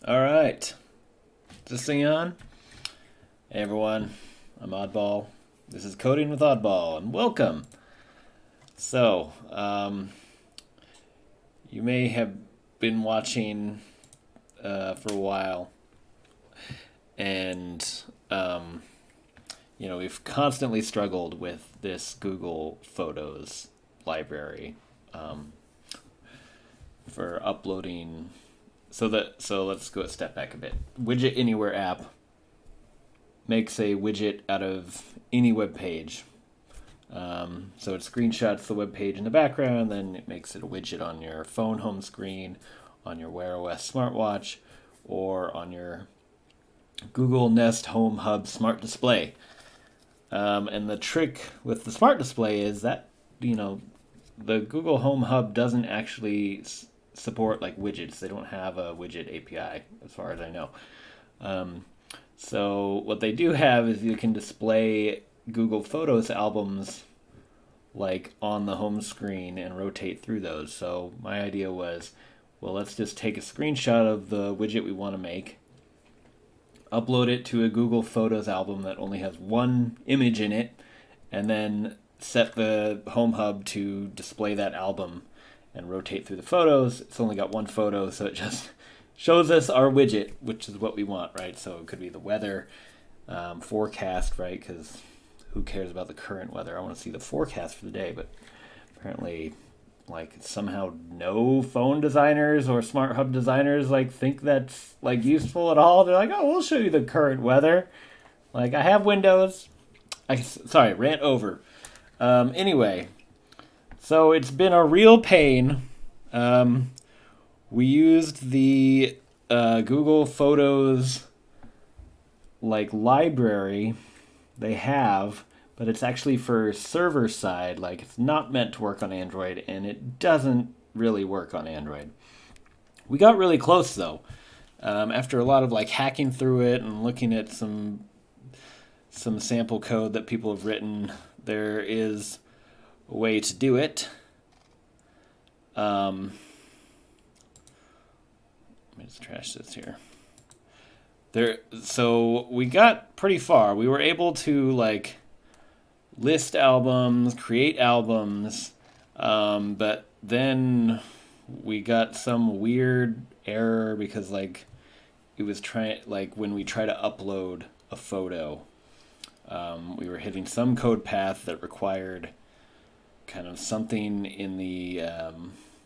All right. Is this thing on? Hey everyone, I'm Oddball. This is Coding with Oddball, and welcome. So, you may have been watching for a while, and we've constantly struggled with this Google Photos library for uploading. So let's go a step back a bit. Widget Anywhere app makes a widget out of any web page. So it screenshots the web page in the background, then it makes it a widget on your phone home screen, on your Wear OS smartwatch, or on your Google Nest Home Hub smart display. And the trick with the smart display is that, the Google Home Hub doesn't actually support like widgets. They don't have a widget API as far as I know. So what they do have is you can display Google Photos albums like on the home screen and rotate through those. So my idea was, well, let's just take a screenshot of the widget we want to make, upload it to a Google Photos album that only has one image in it, and then set the Home Hub to display that album and rotate through the photos. It's only got one photo, so it just shows us our widget, which is what we want, right? So it could be the weather, forecast, right? Because who cares about the current weather? I want to see the forecast for the day, but apparently, somehow no phone designers or smart hub designers think that's useful at all. They're like, oh, we'll show you the current weather. I have Windows. Sorry, rant over. Anyway, so it's been a real pain. We used the Google Photos library they have, but it's actually for server side. It's not meant to work on Android, and it doesn't really work on Android. We got really close though. After a lot of hacking through it and looking at some sample code that people have written, there is a way to do it. Let me just trash this here. So we got pretty far. We were able to list albums, create albums, but then we got some weird error because it was trying when we try to upload a photo, we were hitting some code path that required kind of something in the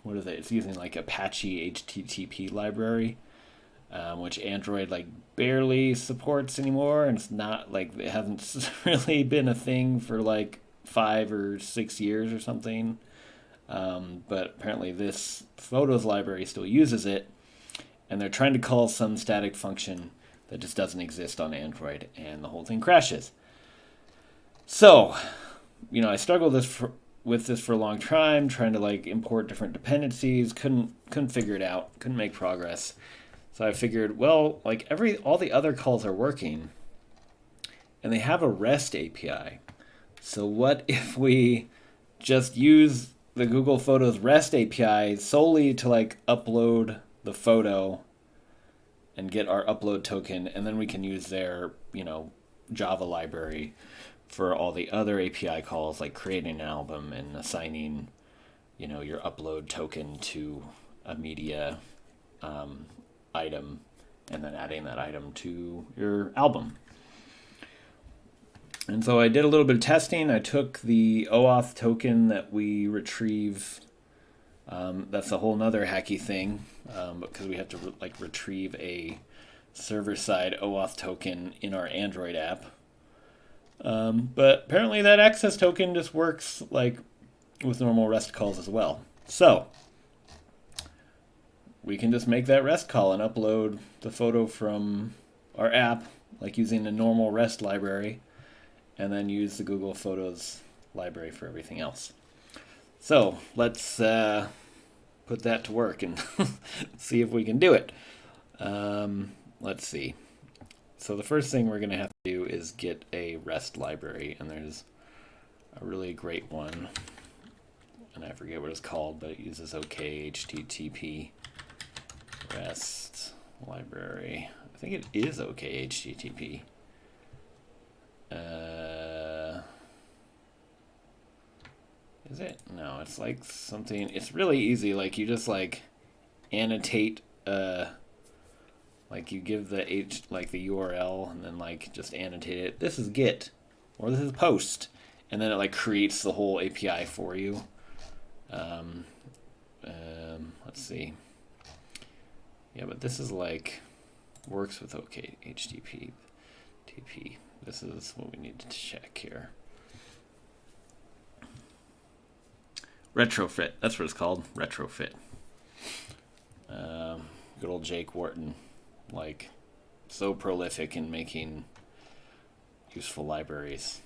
what is it? It's using Apache HTTP library, which Android barely supports anymore, and it's not it hasn't really been a thing for 5 or 6 years or something. But apparently this Photos library still uses it, and they're trying to call some static function that just doesn't exist on Android, and the whole thing crashes. So, I struggled with this for a long time, trying to import different dependencies. Couldn't figure it out. Couldn't make progress. So I figured, well, all the other calls are working, and they have a REST API. So what if we just use the Google Photos REST API solely to upload the photo and get our upload token, and then we can use their Java library for all the other API calls, like creating an album and assigning your upload token to a media item, and then adding that item to your album. And so I did a little bit of testing. I took the OAuth token that we retrieve. That's a whole nother hacky thing, because we have to retrieve a server-side OAuth token in our Android app. But apparently that access token just works with normal REST calls as well. So we can just make that REST call and upload the photo from our app, using the normal REST library, and then use the Google Photos library for everything else. So let's put that to work and see if we can do it. Let's see. So the first thing we're going to have to do is get a REST library, and there's a really great one, and I forget what it's called, but it uses OK HTTP REST library. I think it is okay HTTP. Is it? No, it's like something. It's really easy. Like you just like annotate. Like you give the the URL and then like just annotate it. This is Git, or this is Post, and then it like creates the whole API for you. Let's see. Yeah, but this is like works with OK HTTP. TP. This is what we need to check here. Retrofit. That's what it's called. Retrofit. Good old Jake Wharton, like so prolific in making useful libraries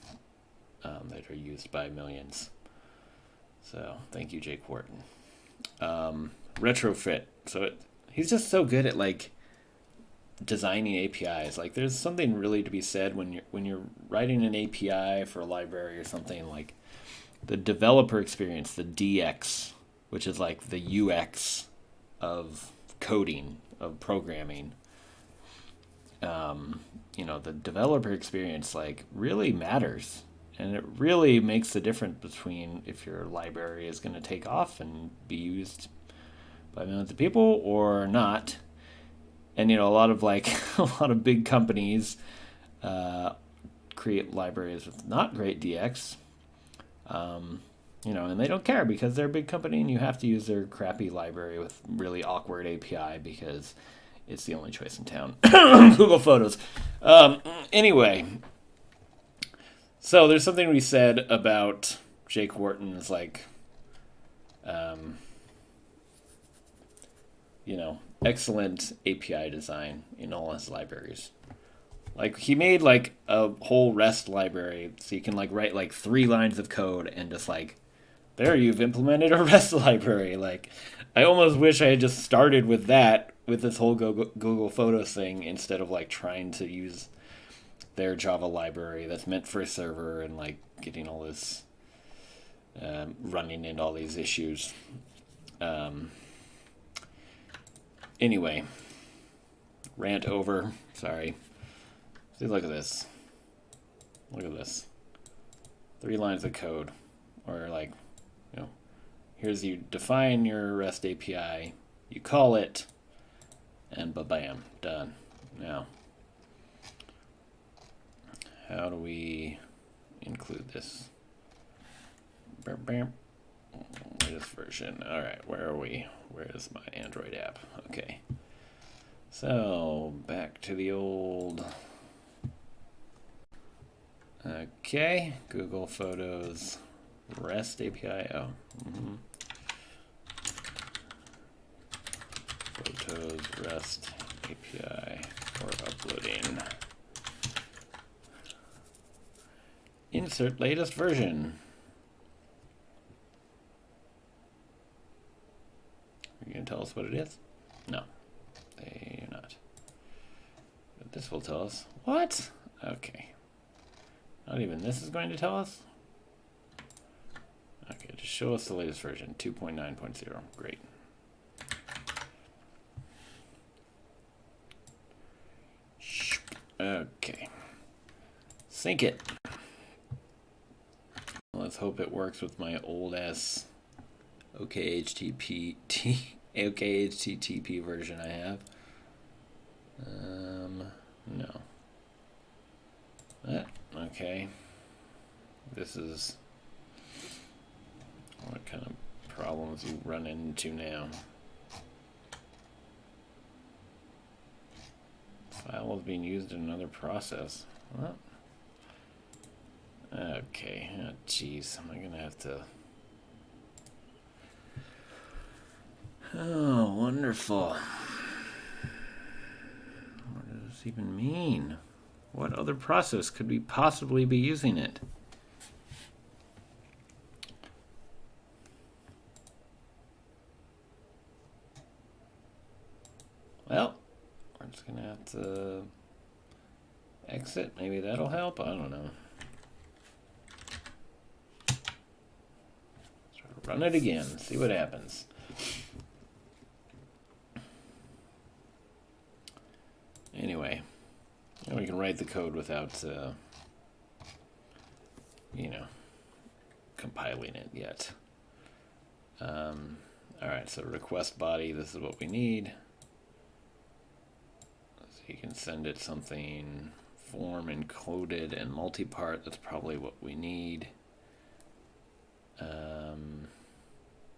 that are used by millions. So thank you, Jake Wharton. Retrofit. So he's just so good at like designing APIs. Like there's something really to be said when you're writing an API for a library or something, like the developer experience, the DX, which is like the UX of coding, of programming. The developer experience like really matters, and it really makes the difference between if your library is going to take off and be used by millions of people or not. And a lot of big companies create libraries with not great DX. And they don't care because they're a big company and you have to use their crappy library with really awkward API because it's the only choice in town. Google Photos. Anyway, so there's something we said about Jake Wharton's excellent API design in all his libraries. Like he made like a whole REST library so you can like write like 3 lines of code and just like there you've implemented a REST library. Like I almost wish I had just started with that with this whole Google Photos thing instead of like trying to use their Java library that's meant for a server and like getting all this running into all these issues. Anyway, rant over. Sorry. See, look at this. Look at this. 3 lines of code. Or here's you define your REST API, you call it, and ba-bam, done. Now, how do we include this? Latest version. All right, where are we? Where is my Android app? Okay. So, back to the old... Okay, Google Photos REST API. Oh. Photos REST API for uploading. Insert latest version. Are you going to tell us what it is? No, they're not. But this will tell us. What? Okay. Not even this is going to tell us? Okay, just show us the latest version, 2.9.0. Great. Okay. Sync it. Let's hope it works with my old ass OKHTTP version I have. No. Okay. This is what kind of problems you run into now. File is being used in another process. What? Okay. Oh, jeez. Am I gonna have to? Oh, wonderful. What does this even mean? What other process could we possibly be using it? Well, we're just going to have to exit. Maybe that'll help. I don't know. Let's run it again. See what happens. write the code without, you know, compiling it yet. All right, so request body, this is what we need. So you can send it something form encoded and multi-part. That's probably what we need.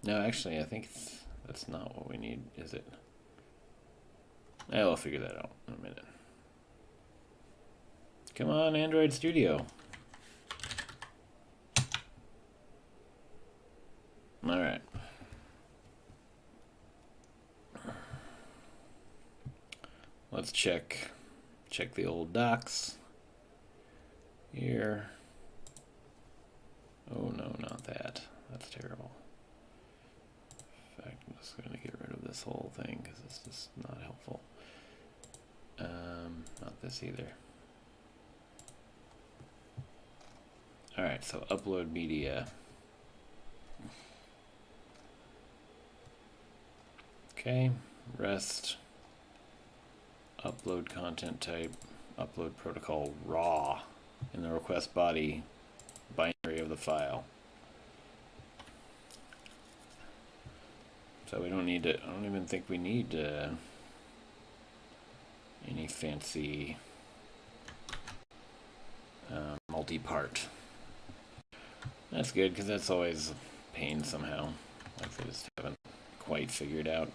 No, actually, I think that's not what we need, is it? I'll figure that out in a minute. Come on, Android Studio. All right. Let's check the old docs here. Oh no, not that. That's terrible. In fact, I'm just going to get rid of this whole thing because it's just not helpful. Not this either. All right, so upload media. Okay, REST, upload content type, upload protocol raw in the request body binary of the file. So we don't need to, I don't even think we need any fancy multi-part. That's good because that's always a pain somehow. Like they just haven't quite figured out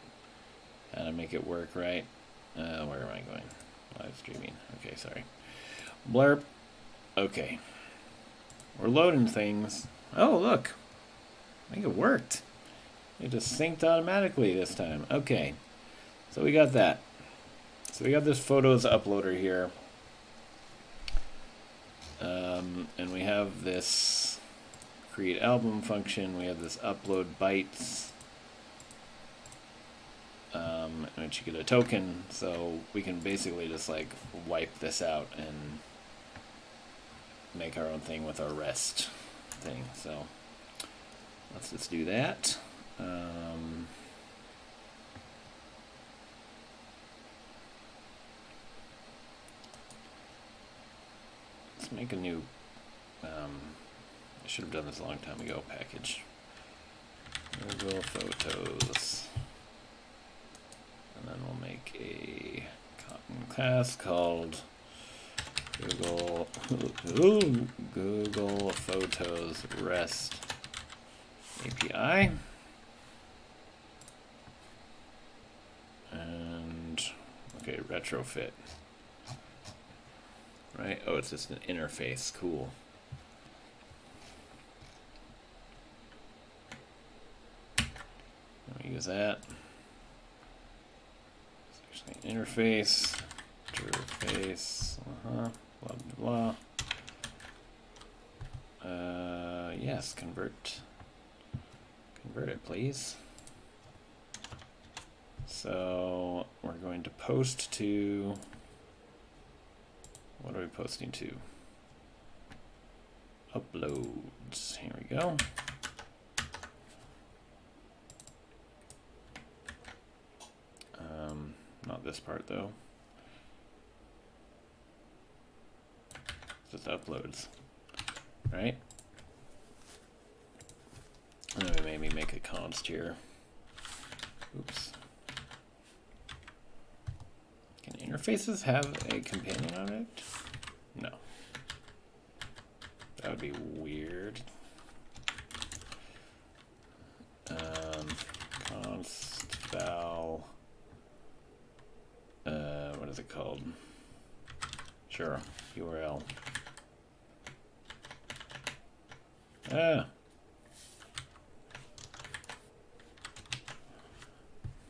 how to make it work right. Where am I going? Live streaming. Okay, sorry. Blurb. Okay. We're loading things. Oh, look. I think it worked. It just synced automatically this time. Okay. So we got that. So we got this photos uploader here. And we have this create album function. We have this upload bytes. Which you get a token, so we can basically just like wipe this out and make our own thing with our REST thing. So let's just do that. Let's make a new, I should have done this a long time ago, package. Google Photos. And then we'll make a cotton class called Google Photos REST API. And okay, retrofit. Right? Oh, it's just an interface. Cool. Let me use that. Interface, blah blah blah. Yes, convert it, please. So we're going to post to. What are we posting to? Uploads. Here we go. Not this part though. It's just uploads, right? And then we maybe make a const here. Oops. Can interfaces have a companion object? No. That would be weird. Const val. What is it called? Sure, URL.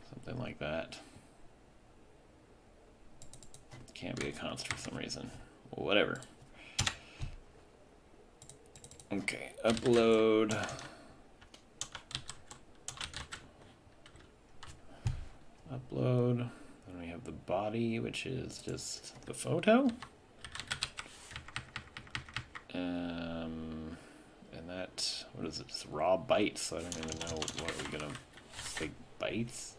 Something like that. Can't be a const for some reason. Whatever. Okay, upload. Upload. Then we have the body, which is just the photo. And that, what is it? Just raw bytes. So I don't even know what we're gonna say. Bytes.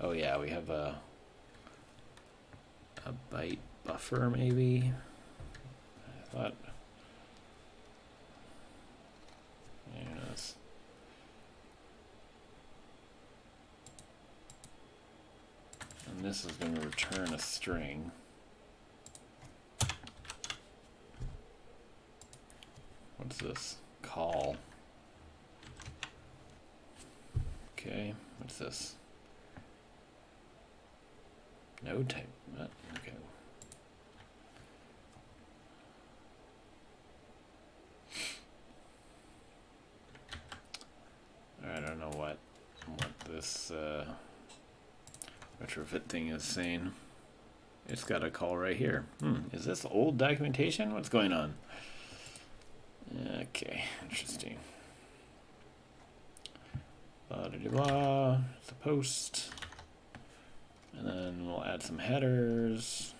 Oh yeah, we have a byte buffer maybe. thought. Yes. And this is going to return a string. What's this? Call. Okay, what's this? No type. Okay. I don't know what this retrofit thing is saying. It's got a call right here. Is this old documentation? What's going on? Okay, interesting. Blah, blah, blah. It's a post. And then we'll add some headers.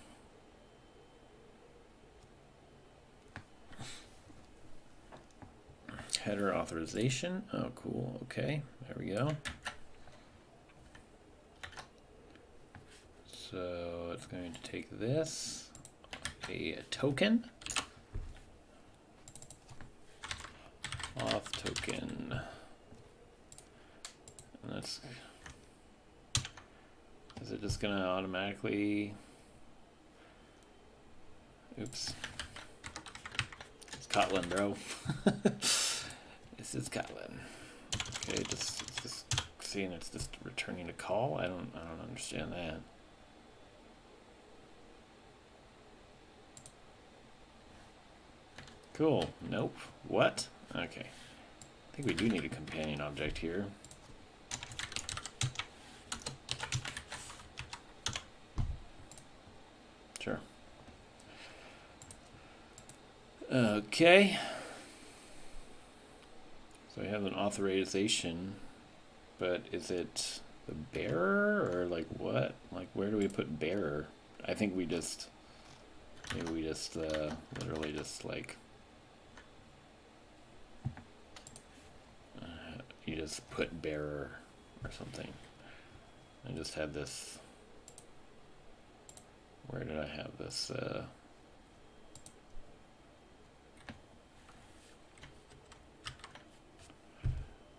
Header authorization. Oh, cool. Okay, there we go. So it's going to take this, a token, auth token, and that's, is it just gonna automatically, oops, it's Kotlin, bro. This is Kotlin. Okay, it's just seeing it's just returning a call. I don't understand that. Cool. Nope. What? Okay. I think we do need a companion object here. Sure. Okay. So we have an authorization, but is it the bearer or like what? Like where do we put bearer? I think we just, maybe we just literally just like, you just put bearer or something. I just had this, where did I have this?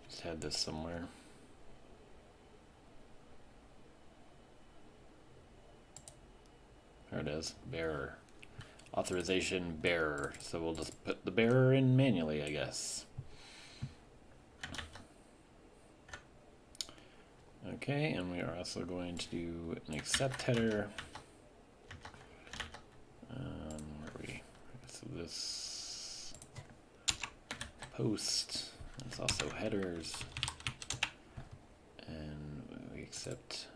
Just had this somewhere. There it is, bearer. Authorization bearer. So we'll just put the bearer in manually, I guess. Okay, and we are also going to do an accept header. Where are we? So this post, it's also headers, and we accept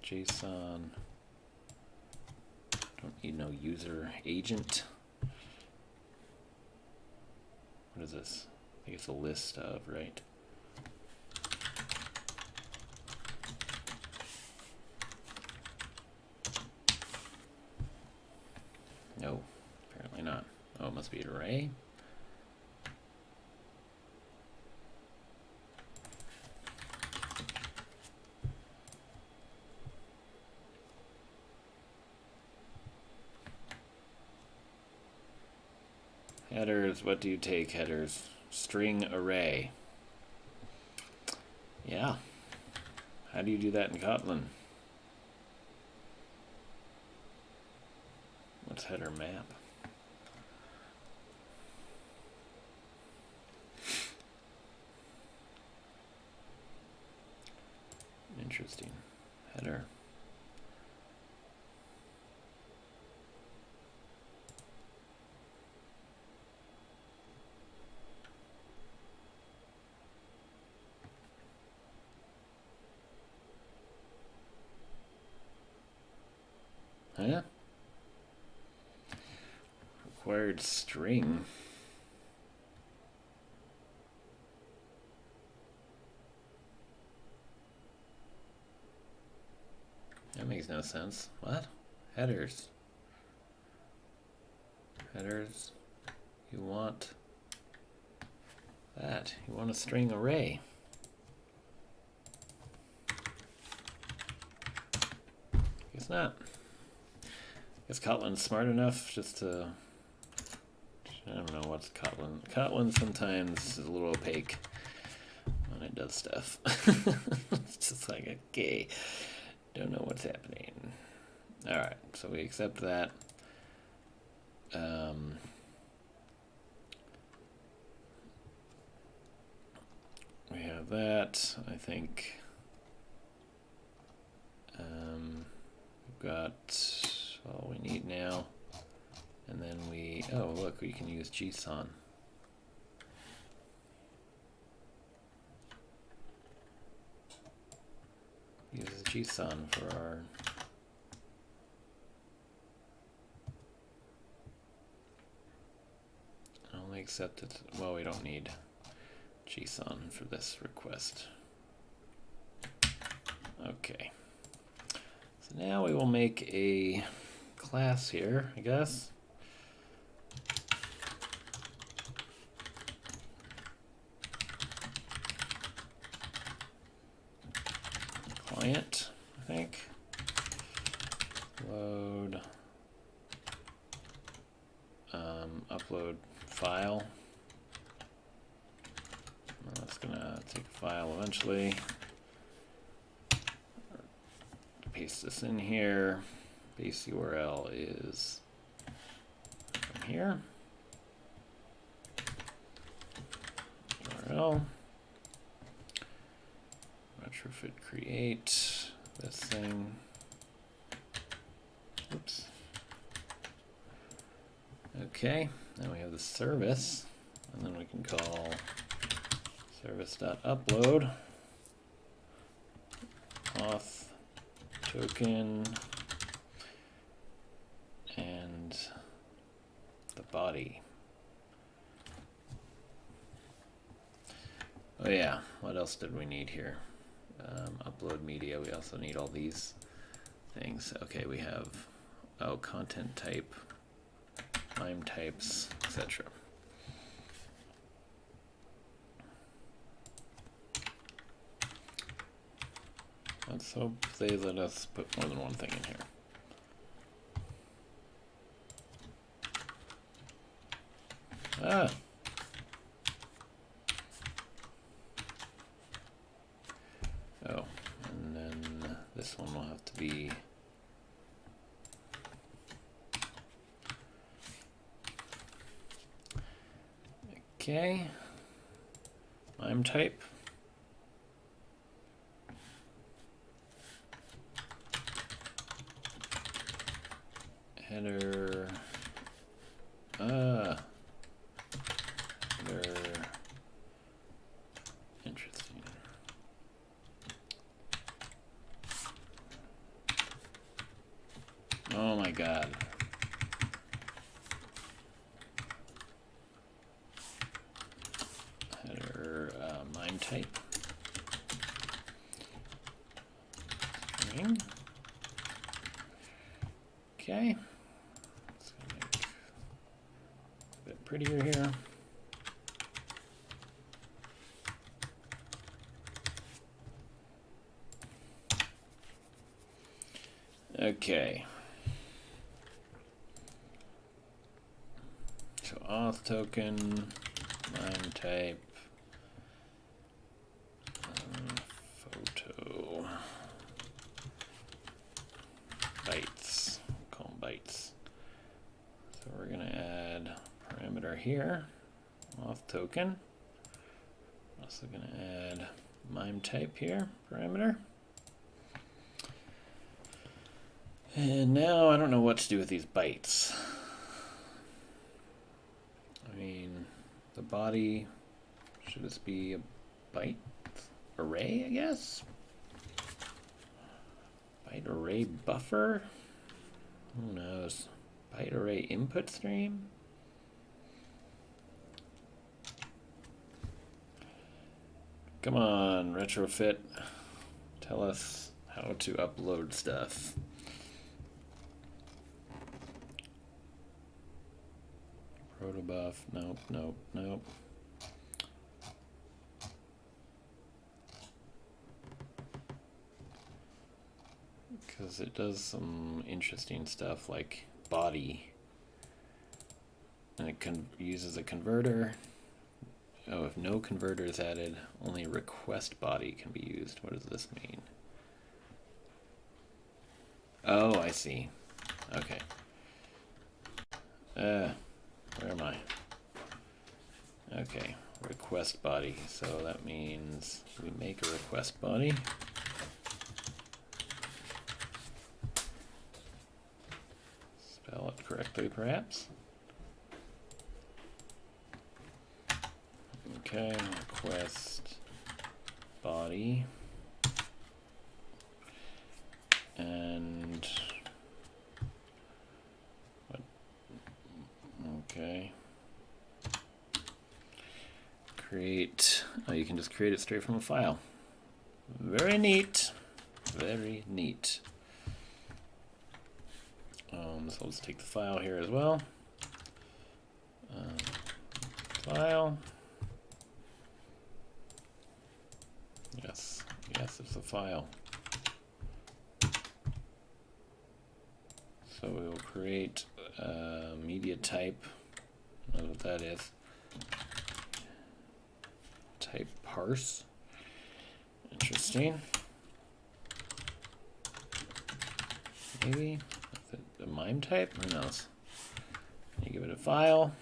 JSON. Don't need no user agent. What is this? I think it's a list of, right? No, apparently not. Oh, it must be an array. Headers, what do you take, headers? String array. Yeah. How do you do that in Kotlin? What's header map? Interesting. Header. Huh? Required string. That makes no sense. What? Headers. Headers. You want that. You want a string array. Guess not. Guess Kotlin's smart enough just to I don't know what's Kotlin. Kotlin sometimes is a little opaque when it does stuff. It's just like, okay, don't know what's happening. All right, so we accept that. We have that, I think. We've got all we need now. And then oh look, we can use JSON. Use JSON for our only accepted. Well, we don't need JSON for this request. Okay. So now we will make a class here, I guess. Client, I think. Load. Upload file. That's gonna take a file eventually. Paste this in here. Base URL is from here. URL. Retrofit create this thing. Oops. Okay, now we have the service, and then we can call service.upload auth token and the body. Oh yeah, what else did we need here? Upload media, we also need all these things. Okay, we have, content type, MIME types, etc. Let's hope they let us put more than one thing in here. Ah! Oh, and then this one will have to be okay. MIME type. Header. Header. Interesting. Oh my god. Header MIME type. String. Okay. Let's make it a bit prettier here. Okay. So auth token, MIME type, photo, bytes, we'll call them bytes. So we're gonna add parameter here, auth token. Also gonna add MIME type here, parameter. And now I don't know what to do with these bytes. I mean, the body, should this be a byte array, I guess? Byte array buffer? Who knows? Byte array input stream? Come on, retrofit. Tell us how to upload stuff. Protobuf, nope, nope, nope. Because it does some interesting stuff like body. and it uses a converter. Oh, if no converter is added, only request body can be used. What does this mean? Oh, I see. Okay. Where am I? Okay, request body. So that means we make a request body. Spell it correctly, perhaps. Okay, request body. And what? Okay. Create. Oh, you can just create it straight from a file. Very neat. Very neat. So let's take the file here as well. File. Yes, it's a file. So we will create a media type. I don't know what that is. Type parse. Interesting. Maybe a MIME type. Who knows? You give it a file.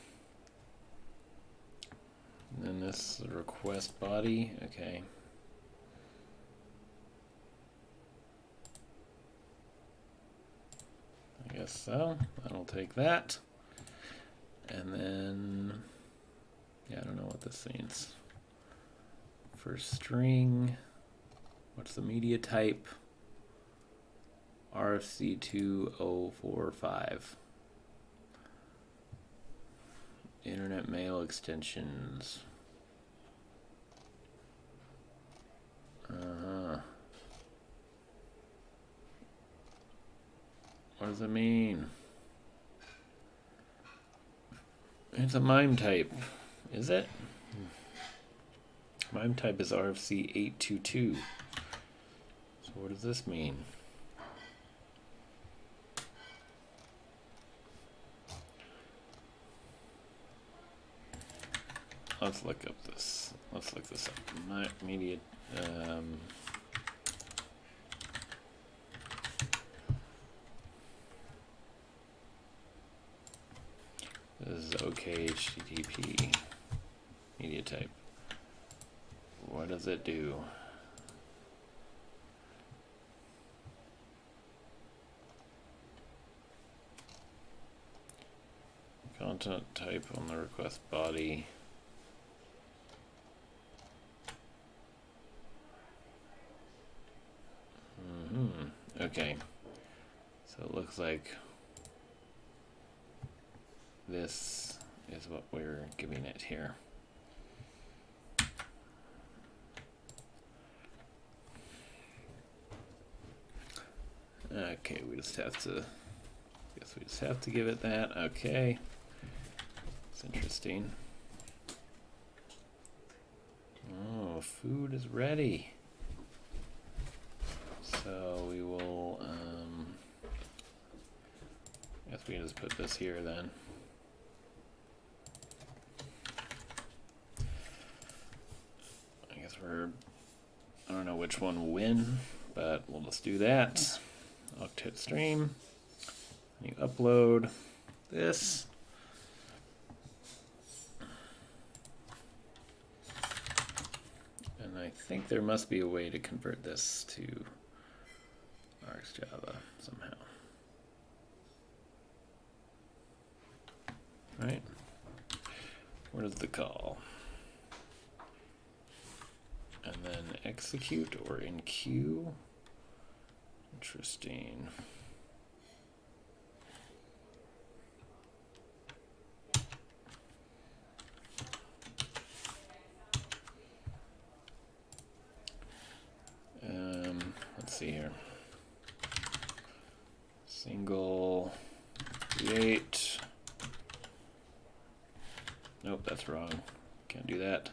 And then this is a request body. Okay. I guess so. That'll take that. And then, yeah, I don't know what this means. For string, what's the media type? RFC2045. Internet mail extensions. What does it mean? It's a MIME type. Is it? MIME type is RFC822. So what does this mean? Let's look up this. Let's look this up. My media. This is OK HTTP media type. What does it do? Content type on the request body. Okay, so it looks like this is what we're giving it here. Okay, we just have to, I guess we just have to give it that. Okay, it's interesting. Oh, food is ready. So we will, I guess we can just put this here then. I guess I don't know which one will win, but we'll just do that. Octet stream. You upload this. And I think there must be a way to convert this to RxJava somehow. Right? Where does the call? And then execute or in queue. Interesting. Let's see here. Single create. Nope, that's wrong. Can't do that.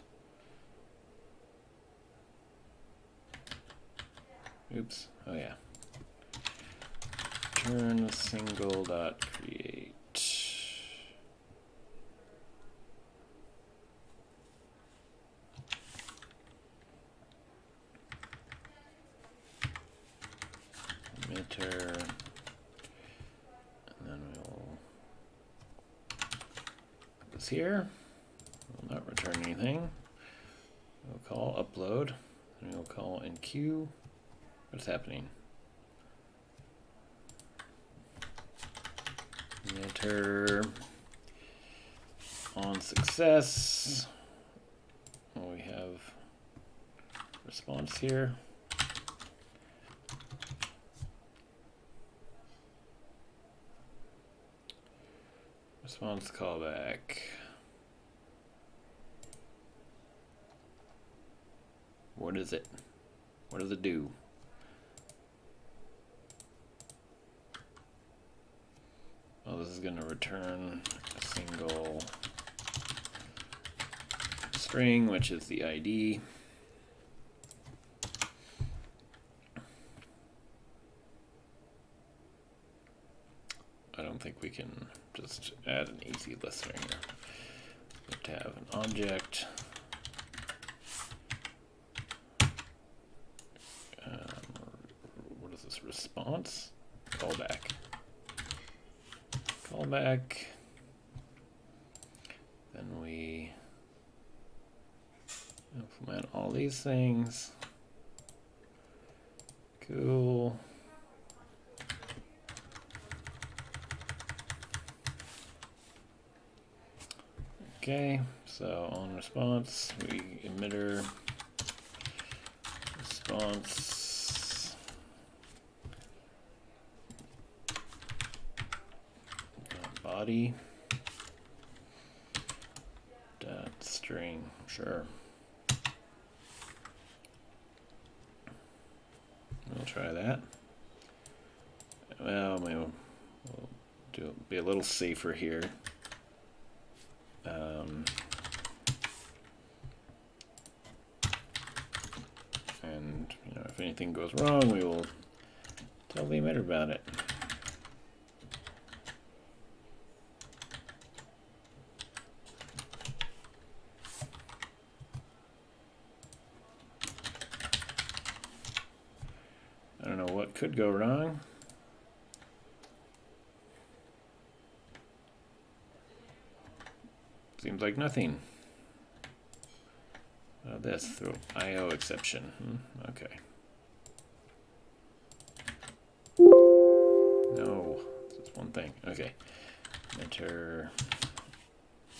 Oops. Oh yeah. Return single dot create. emitter, and then we'll put this here. We'll not return anything. We'll call upload, and we'll call enqueue. What's happening? Emitter on success. Well, we have response here. Response callback. What is it? What does it do? Well, this is going to return a single string, which is the ID. I don't think we can just add an easy listener here. We have to have an object. What is this? Response? Callback. Callback. Then we implement all these things. Cool. Okay, so on response, we emitter response body dot string. Sure. We'll try that. Well, maybe we'll be a little safer here. And if anything goes wrong, we will tell the emitter about it. I don't know what could go wrong. Seems like nothing. This through IO exception. Okay. No, that's one thing. Okay. Enter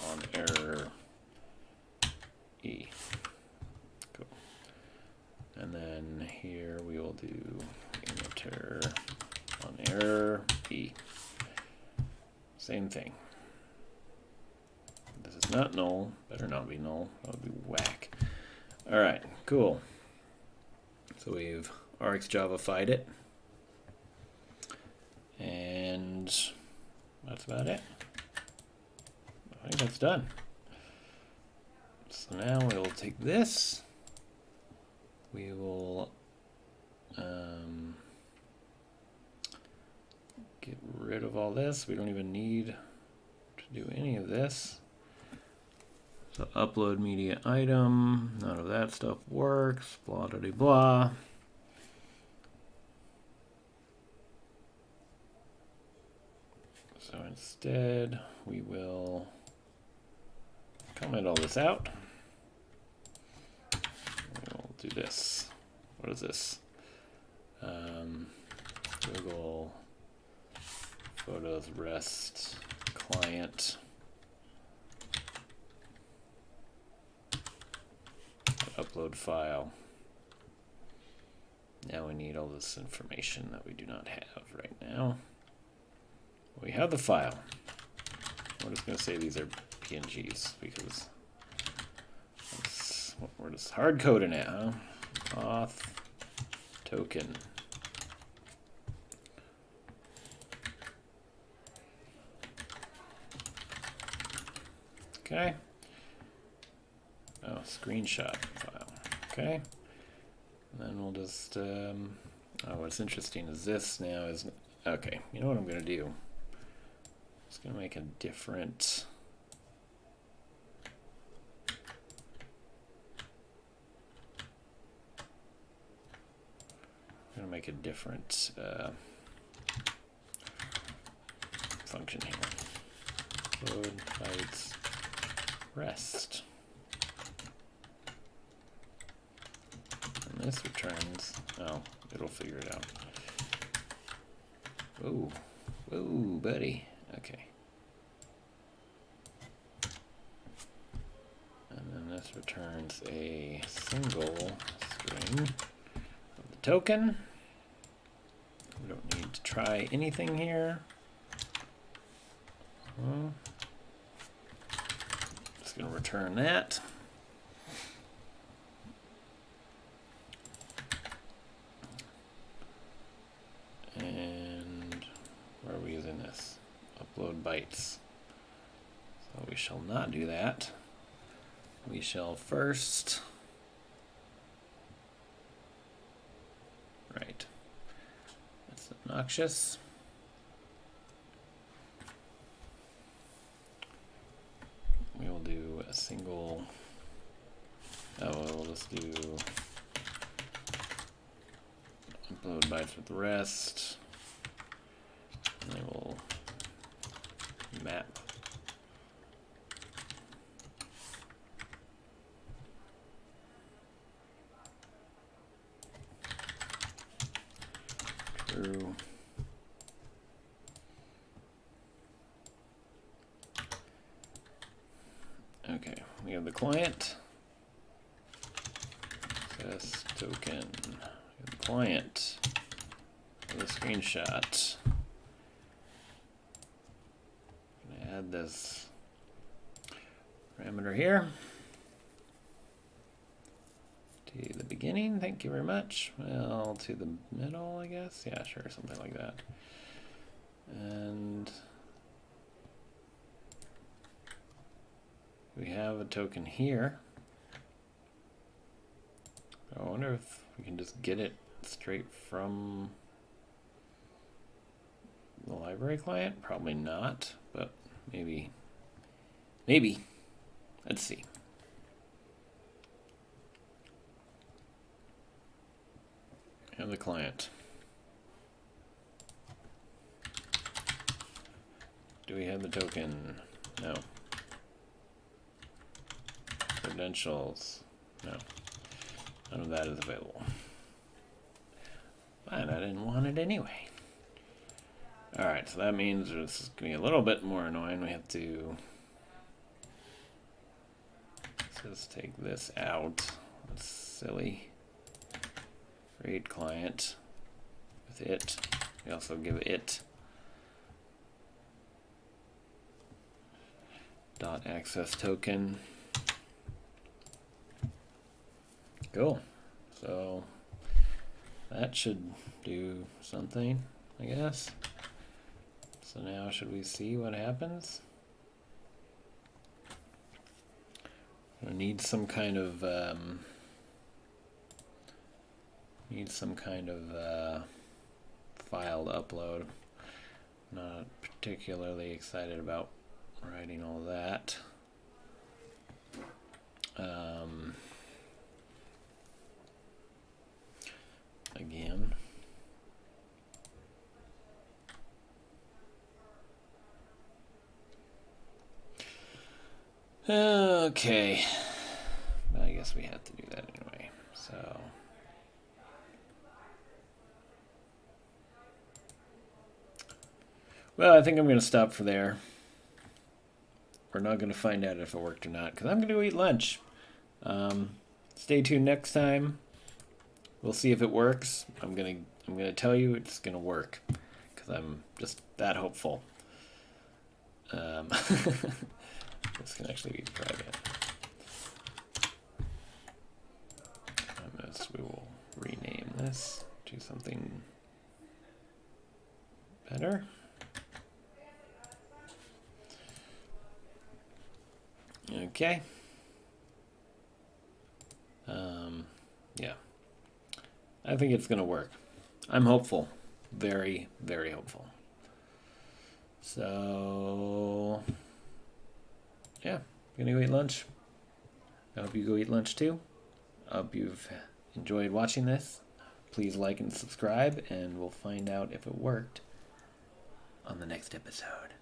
on error E. Cool. And then here we will do enter on error E. Same thing. This is not null. Better not be null. That would be whack. All right, cool. So we've RxJavafied it. And that's about it. I think that's done. So now we'll take this. We will get rid of all this. We don't even need to do any of this. So upload media item, none of that stuff works, blah, blah, blah, blah. So instead, we will comment all this out. We'll do this. What is this? Google Photos REST client. Upload file. Now we need all this information that we do not have right now. We have the file. We're just going to say these are PNGs because we're just hard coding it, huh? Auth token. Okay. Oh, screenshot file. Okay. And then we'll just, oh, what's interesting is this now is, okay, you know what I'm going to do? I'm just going to make a different, like a different function here. Load bytes rest. And this returns, oh, it'll figure it out. Whoa, whoa, buddy. Okay. And then this returns a single string of the token. We don't need to try anything here. Just going to return that. And where are we using this? Upload bytes. So we shall not do that. We shall first, right, that's obnoxious. We will do a single, we'll just do upload bytes with the rest, and then we'll map true. Okay, we have the client. Access token. We have the client. The screenshot. I'm gonna add this parameter here to the beginning. Thank you very much. Well, to the middle, I guess. Yeah, sure, something like that. And we have a token here. I wonder if we can just get it straight from the library client. Probably not, but maybe. Maybe. Let's see. Have the client. Do we have the token? No. Credentials? No. None of that is available. Fine, I didn't want it anyway. Alright, so that means this is going to be a little bit more annoying. We have to just take this out. That's silly. Create client with it. We also give it dot access token. Cool. So that should do something, I guess. So now should we see what happens? I need some kind of file to upload. Not particularly excited about writing all that. Again. Okay. But I guess we have to do that anyway. So well, I think I'm going to stop for there. We're not going to find out if it worked or not, because I'm going to go eat lunch. Stay tuned next time. We'll see if it works. I'm gonna tell you it's gonna work, because I'm just that hopeful. This can actually be private. We will rename this to something better. Okay. Yeah. I think it's going to work. I'm hopeful. Very, very hopeful. So, yeah. I'm going to go eat lunch. I hope you go eat lunch too. I hope you've enjoyed watching this. Please like and subscribe, and we'll find out if it worked on the next episode.